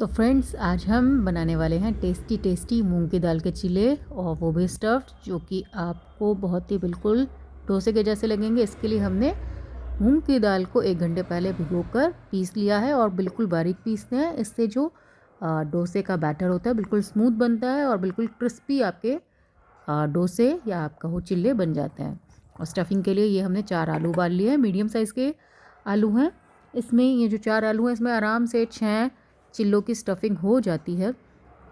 तो फ्रेंड्स, आज हम बनाने वाले हैं टेस्टी टेस्टी मूंग की दाल के चिले, और वो भी स्टफ्ड, जो कि आपको बहुत ही बिल्कुल डोसे के जैसे लगेंगे। इसके लिए हमने मूंग की दाल को 1 घंटे पहले भिगोकर पीस लिया है, और बिल्कुल बारीक पीसते हैं। इससे जो डोसे का बैटर होता है बिल्कुल स्मूथ बनता है, और बिल्कुल क्रिस्पी आपके डोसे या आपका वो चिल्ले बन जाते हैं। और स्टफिंग के लिए ये हमने 4 आलू उबाल लिए हैं, मीडियम साइज़ के आलू हैं। इसमें ये जो 4 आलू हैं, इसमें आराम से 6 चिल्लों की स्टफिंग हो जाती है।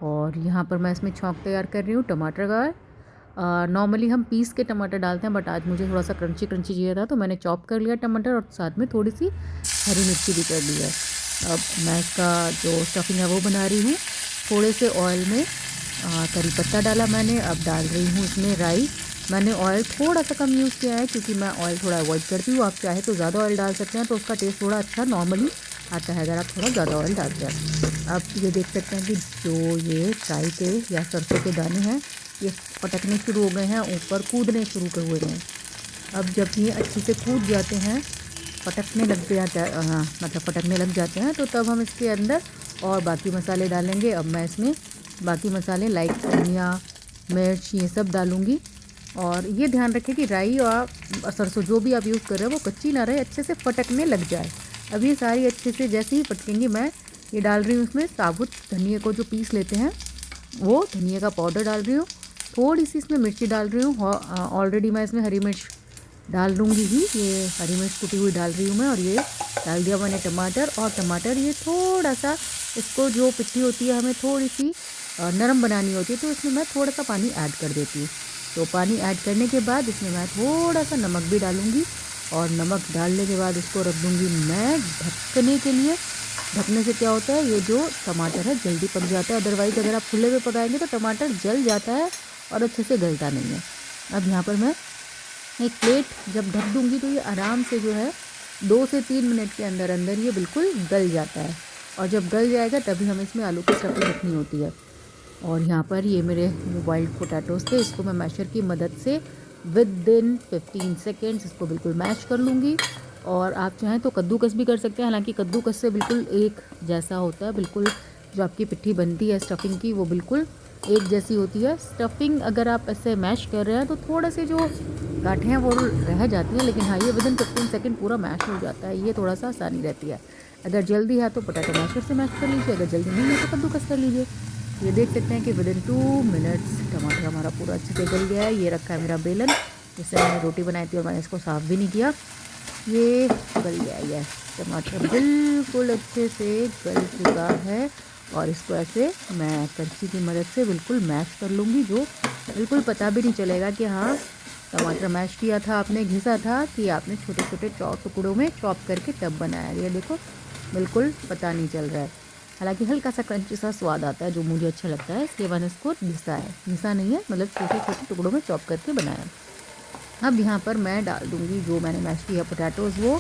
और यहाँ पर मैं इसमें छौंक तैयार कर रही हूँ टमाटर का। नॉर्मली हम पीस के टमाटर डालते हैं, बट आज मुझे थोड़ा सा क्रंची क्रंची चाहिए था, तो मैंने चॉप कर लिया टमाटर, और साथ में थोड़ी सी हरी मिर्ची भी कर ली है। अब मैं इसका जो स्टफिंग है वो बना रही हूँ। थोड़े से ऑयल में करी पत्ता डाला मैंने। अब डाल रही हूँ इसमें राई। मैंने ऑयल थोड़ा सा कम यूज़ किया है, क्योंकि मैं ऑयल थोड़ा अवॉइड करती हूँ। आप चाहे तो ज़्यादा ऑयल डाल सकते हैं, तो उसका टेस्ट थोड़ा अच्छा नॉर्मली आता है अगर आप थोड़ा ज़्यादा ऑयल डालते हैं। आप ये देख सकते हैं कि जो ये राई के या सरसों के दाने हैं, ये पटकने शुरू हो गए हैं, ऊपर कूदने शुरू कर हुए हैं। अब जब ये अच्छे से कूद जाते हैं, पटकने लग जाता है, हाँ मतलब पटकने लग जाते हैं, तो तब हम इसके अंदर और बाकी मसाले डालेंगे। अब मैं इसमें बाकी मसाले लाइक धनिया, मिर्च, ये सब डालूँगी। और ये ध्यान रखें कि राई और सरसों जो भी आप यूज़ कर रहे हो वो कच्ची ना रहे, अच्छे से फटकने लग जाए। अब ये सारी अच्छे से जैसे ही फटकेंगी, मैं ये डाल रही हूँ इसमें साबुत धनिया को जो पीस लेते हैं, वो धनिया का पाउडर डाल रही हूँ। थोड़ी सी इसमें मिर्ची डाल रही हूँ। ऑलरेडी मैं इसमें हरी मिर्च डाल दूँगी ही, ये हरी मिर्च कुटी हुई डाल रही हूँ मैं। और ये डाल दिया मैंने टमाटर। और टमाटर ये थोड़ा सा, इसको जो पिट्ठी होती है हमें थोड़ी सी नरम बनानी होती है, तो इसमें मैं थोड़ा सा पानी ऐड कर देती हूँ। तो पानी ऐड करने के बाद इसमें मैं थोड़ा सा नमक भी डालूँगी, और नमक डालने के बाद इसको रख दूँगी मैं ढकने के लिए। ढकने से क्या होता है, ये जो टमाटर है जल्दी पक जाता है। अदरवाइज़ अगर आप खुले में पकाएंगे तो टमाटर जल जाता है और अच्छे से गलता नहीं है। अब यहाँ पर मैं एक प्लेट जब ढक दूँगी, तो ये आराम से जो है 2 से 3 मिनट के अंदर अंदर ये बिल्कुल गल जाता है। और जब गल जाएगा तभी हमें इसमें आलू की स्टफिंग रखनी होती है। और यहाँ पर ये मेरे बॉइल्ड पोटैटोज़ थे, इसको मैं मैशर की मदद से विद इन 15 सेकेंड्स इसको बिल्कुल मैश कर लूँगी। और आप चाहें तो कद्दूकस भी कर सकते हैं, हालांकि कद्दूकस से बिल्कुल एक जैसा होता है। बिल्कुल जो आपकी पिट्ठी बनती है स्टफिंग की, वो बिल्कुल एक जैसी होती है। स्टफिंग अगर आप ऐसे मैश कर रहे हैं तो थोड़े से जो गांठें हैं वो रह जाती हैं, लेकिन हाँ, ये विद इन 15 सेकेंड पूरा मैश हो जाता है। ये थोड़ा सा आसानी रहती है। अगर जल्दी है तो पोटैटो मैशर से मैश कर लीजिए, अगर जल्दी नहीं है तो कद्दूकस कर लीजिए। ये देख सकते हैं कि विद इन 2 मिनट्स टमाटर हमारा पूरा अच्छे से गल गया है। ये रखा है मेरा बेलन, जिससे मैंने रोटी बनाई थी और मैंने इसको साफ़ भी नहीं किया। ये गल गया है, टमाटर बिल्कुल अच्छे से गल चुका है। और इसको ऐसे मैं करछी की मदद से बिल्कुल मैश कर लूँगी, जो बिल्कुल पता भी नहीं चलेगा कि हाँ टमाटर मैश किया था आपने, घिसा था, कि आपने छोटे छोटे टुकड़ों में चॉप करके तब बनाया। ये देखो बिल्कुल पता नहीं चल रहा है। हालांकि हल्का सा क्रंची सा स्वाद आता है, जो मुझे अच्छा लगता है, इसलिए मैंने इसको घिसा नहीं है, मतलब छोटे छोटे टुकड़ों में चॉप करके बनाया। अब यहाँ पर मैं डाल दूँगी जो मैंने मैश किया पोटैटोज़ वो।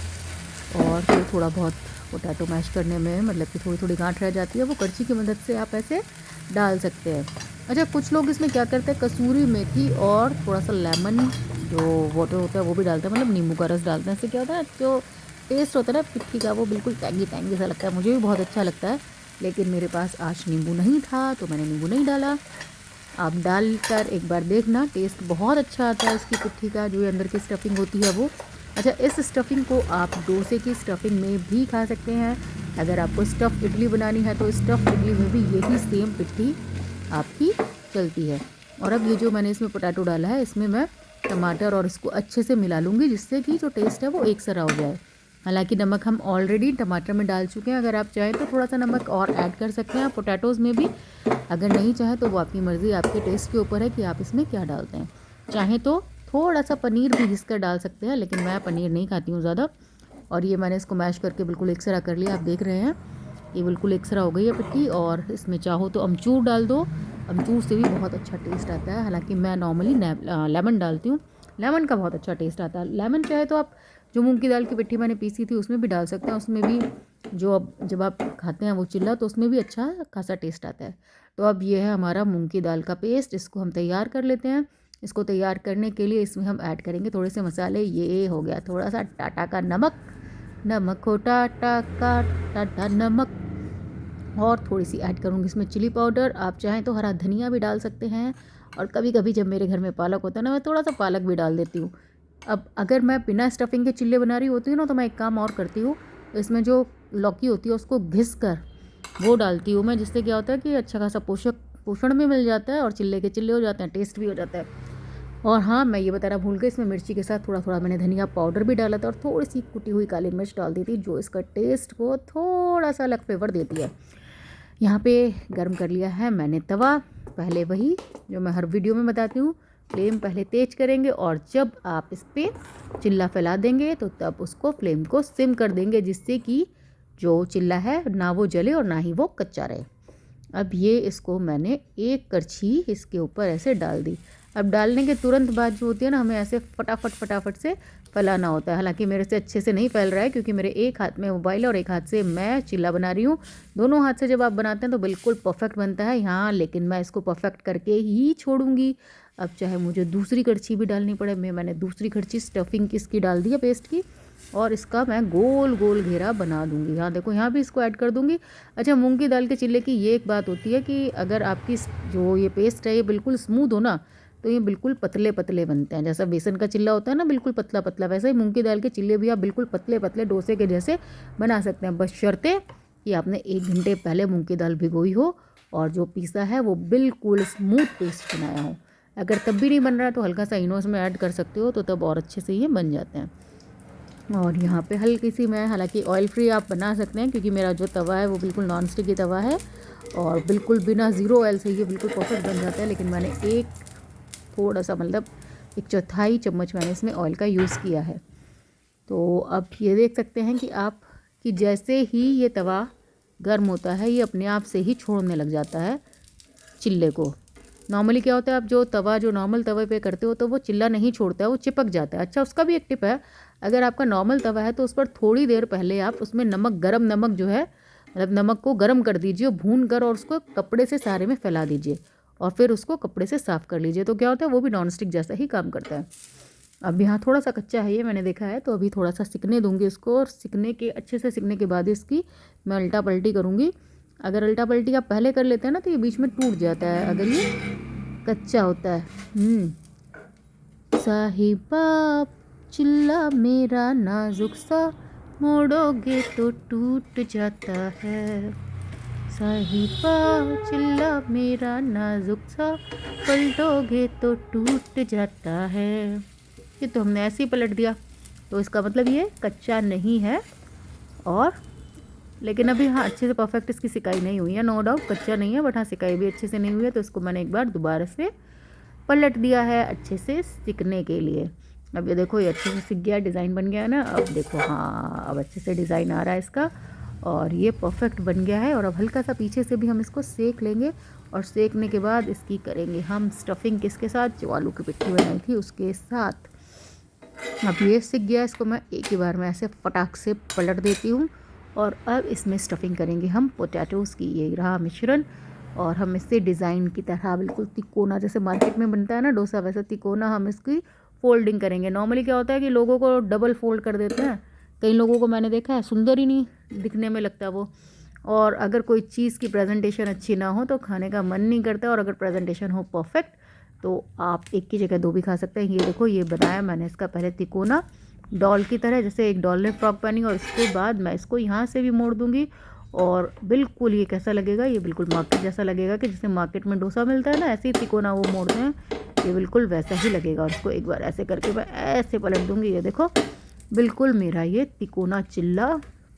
और फिर थोड़ा बहुत पोटैटो मैश करने में मतलब कि थोड़ी थोड़ी गांठ रह जाती है, वो करछी की मदद से आप ऐसे डाल सकते हैं। अच्छा, कुछ लोग इसमें क्या करते हैं, कसूरी मेथी और थोड़ा सा लेमन जो वाटर होता है वो भी डालते हैं, मतलब नींबू का रस डालते हैं। इससे क्या होता है, जो टेस्ट होता है ना पिट्ठी का, वो बिल्कुल टैंगी टैंगी सा लगता है। मुझे भी बहुत अच्छा लगता है, लेकिन मेरे पास आज नींबू नहीं था तो मैंने नींबू नहीं डाला। आप डालकर एक बार देखना, टेस्ट बहुत अच्छा आता है इसकी पिट्ठी का, जो अंदर की स्टफिंग होती है वो। अच्छा, इस स्टफिंग को आप डोसे की स्टफिंग में भी खा सकते हैं। अगर आपको स्टफ़ इडली बनानी है तो स्टफ़ इडली में भी यही सेम पिट्ठी आपकी चलती है। और अब ये जो मैंने इसमें पोटैटो डाला है, इसमें मैं टमाटर और इसको अच्छे से मिला लूँगी, जिससे कि जो टेस्ट है वो एक सा हो जाए। हालांकि नमक हम ऑलरेडी टमाटर में डाल चुके हैं, अगर आप चाहें तो थोड़ा सा नमक और ऐड कर सकते हैं पोटैटोज़ में भी। अगर नहीं चाहे तो वो आपकी मर्ज़ी, आपके टेस्ट के ऊपर है कि आप इसमें क्या डालते हैं। चाहें तो थोड़ा सा पनीर भी घिस कर डाल सकते हैं, लेकिन मैं पनीर नहीं खाती हूँ ज़्यादा। और ये मैंने इसको मैश करके बिल्कुल एक सरा कर लिया, आप देख रहे हैं ये बिल्कुल एक सरा हो गई है पिट्ठी। और इसमें चाहो तो अमचूर डाल दो, अमचूर से भी बहुत अच्छा टेस्ट आता है। हालांकि मैं नॉर्मली लेमन डालती हूँ, लेमन का बहुत अच्छा टेस्ट आता है। लेमन चाहे तो आप जो मूंग की दाल की पिट्ठी मैंने पीसी थी उसमें भी डाल सकते हैं, उसमें भी जो अब जब आप खाते हैं वो चिल्ला, तो उसमें भी अच्छा खासा टेस्ट आता है। तो अब ये है हमारा मूंग की दाल का पेस्ट, इसको हम तैयार कर लेते हैं। इसको तैयार करने के लिए इसमें हम ऐड करेंगे थोड़े से मसाले। ये हो गया थोड़ा सा टाटा का नमक, नमक हो टाटा का टाटा नमक। और थोड़ी सी ऐड करूँगी इसमें चिली पाउडर। आप चाहें तो हरा धनिया भी डाल सकते हैं, और कभी कभी जब मेरे घर में पालक होता है ना, मैं थोड़ा सा पालक भी डाल देती हूँ। अब अगर मैं बिना स्टफिंग के चिल्ले बना रही होती हूँ ना, तो मैं एक काम और करती हूँ, इसमें जो लौकी होती है उसको घिस कर वो डालती हूँ मैं, जिससे क्या होता है कि अच्छा खासा पोषण भी मिल जाता है और चिल्ले के चिल्ले हो जाते हैं, टेस्ट भी हो जाता है। और हाँ, मैं ये बताना भूल गई, इसमें मिर्ची के साथ थोड़ा थोड़ा मैंने धनिया पाउडर भी डाला था, और थोड़ी सी कुटी हुई काली मिर्च डाल दी थी, जो इसका टेस्ट को थोड़ा सा अलग फ्लेवर देती है। यहाँ पे गर्म कर लिया है मैंने तवा। पहले वही जो मैं हर वीडियो में बताती हूँ, फ्लेम पहले तेज करेंगे, और जब आप इस पर चिल्ला फैला देंगे तो तब उसको फ्लेम को सिम कर देंगे, जिससे कि जो चिल्ला है ना वो जले और ना ही वो कच्चा रहे। अब ये इसको मैंने एक करछी इसके ऊपर ऐसे डाल दी। अब डालने के तुरंत बाद जो होती है ना, हमें ऐसे फटाफट से फैलाना होता है। हालांकि मेरे से अच्छे से नहीं फैल रहा है, क्योंकि मेरे एक हाथ में मोबाइल है और एक हाथ से मैं चिल्ला बना रही हूँ। दोनों हाथ से जब आप बनाते हैं तो बिल्कुल परफेक्ट बनता है यहाँ, लेकिन मैं इसको परफेक्ट करके ही छोड़ूंगी। अब चाहे मुझे दूसरी करछी भी डालनी पड़े, मैंने दूसरी करछी स्टफिंग की इसकी डाल दी है पेस्ट की, और इसका मैं गोल गोल घेरा बना दूंगी। यहाँ देखो, यहाँ भी इसको ऐड कर दूंगी। अच्छा, मूंग की दाल के चिल्ले की ये एक बात होती है कि अगर आपकी जो ये पेस्ट है ये बिल्कुल स्मूथ हो ना, तो ये बिल्कुल पतले पतले बनते हैं। जैसा बेसन का चिल्ला होता है ना बिल्कुल पतला पतला, वैसे ही मूंग की दाल के चिल्ले भी आप बिल्कुल पतले पतले डोसे के जैसे बना सकते हैं, बस शर्ते कि आपने 1 घंटे पहले मूंग की दाल भिगोई हो, और जो पीसा है वो बिल्कुल स्मूथ पेस्ट बनाया हो। अगर तब भी नहीं बन रहा है तो हल्का सा इनो इसमें ऐड कर सकते हो, तो तब और अच्छे से ये बन जाते हैं। और यहाँ पे हल्की सी मैं, हालांकि ऑयल फ्री आप बना सकते हैं, क्योंकि मेरा जो तवा है वो बिल्कुल नॉन स्टिक की तवा है, और बिल्कुल बिना ज़ीरो ऑयल से ये बिल्कुल परफेक्ट बन जाता है। लेकिन मैंने एक थोड़ा सा, मतलब 1/4 चम्मच मैंने इसमें ऑयल का यूज़ किया है। तो अब ये देख सकते हैं कि आप कि जैसे ही ये तवा गर्म होता है, ये अपने आप से ही छोड़ने लग जाता है चिल्ले को। नॉर्मली क्या होता है, आप जो नॉर्मल तवे पे करते हो तो वो चिल्ला नहीं छोड़ता है, वो चिपक जाता है। अच्छा, उसका भी एक टिप है, अगर आपका नॉर्मल तवा है तो उस पर थोड़ी देर पहले आप उसमें गरम नमक जो है, मतलब नमक को गर्म कर दीजिए भून कर, और उसको कपड़े से सारे में फैला दीजिए, और फिर उसको कपड़े से साफ़ कर लीजिए। तो क्या होता है, वो भी नॉन स्टिक जैसा ही काम करता है। अब यहाँ थोड़ा सा कच्चा है ये, मैंने देखा है, तो अभी थोड़ा सा सिकने दूंगी इसको, और अच्छे से सिकने के बाद इसकी मैं उल्टा पलटी करूँगी। अगर उल्टा पलटी आप पहले कर लेते हैं ना, तो ये बीच में टूट जाता है अगर ये कच्चा होता है। साहिबा चिल्ला मेरा नाजुक सा, मोड़ोगे तो टूट जाता है। साहिबा चिल्ला मेरा नाजुक सा, पलटोगे तो टूट जाता है। ये तो हमने ऐसे ही पलट दिया, तो इसका मतलब ये कच्चा नहीं है। और लेकिन अभी हाँ, अच्छे से परफेक्ट इसकी सिकाई नहीं हुई है, नो डाउट कच्चा नहीं है, बट हाँ सिकाई भी अच्छे से नहीं हुई है। तो इसको मैंने एक बार दोबारा से पलट दिया है अच्छे से सिकने के लिए। अब ये देखो, ये अच्छे से सिक गया, डिज़ाइन बन गया है ना। अब देखो, हाँ अब अच्छे से डिज़ाइन आ रहा है इसका, और ये परफेक्ट बन गया है। और अब हल्का सा पीछे से भी हम इसको सेक लेंगे, और सेकने के बाद इसकी करेंगे हम स्टफिंग किसके साथ, जो आलू की पिट्ठी बनाई थी उसके साथ। अब ये सिक गया, इसको मैं एक ही बार में ऐसे फटाक से पलट देती हूँ। और अब इसमें स्टफिंग करेंगे हम पोटैटोज़ की। ये रहा मिश्रण, और हम इससे डिज़ाइन की तरह बिल्कुल तिकोना, जैसे मार्केट में बनता है ना डोसा, वैसे तिकोना हम इसकी फोल्डिंग करेंगे। नॉर्मली क्या होता है कि लोगों को डबल फोल्ड कर देते हैं, कई लोगों को मैंने देखा है सुंदर ही नहीं दिखने में लगता वो। और अगर कोई चीज़ की प्रेजेंटेशन अच्छी ना हो तो खाने का मन नहीं करता, और अगर प्रेजेंटेशन हो परफेक्ट तो आप एक की जगह 2 भी खा सकते हैं। ये देखो, ये बनाया मैंने इसका पहले तिकोना डॉल की तरह, जैसे एक डॉल ने फ्रॉक पहनी, और इसके बाद मैं इसको यहाँ से भी मोड़ दूँगी, और बिल्कुल ये कैसा लगेगा, ये बिल्कुल मार्केट जैसा लगेगा, कि जैसे मार्केट में डोसा मिलता है ना, ऐसे ही तिकोना वो मोड़ते हैं, ये बिल्कुल वैसा ही लगेगा। और इसको एक बार ऐसे करके मैं ऐसे पलट दूँगी। ये देखो, बिल्कुल मेरा ये तिकोना चिल्ला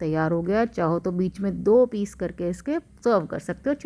तैयार हो गया। चाहो तो बीच में 2 पीस करके इसके सर्व कर सकते हो।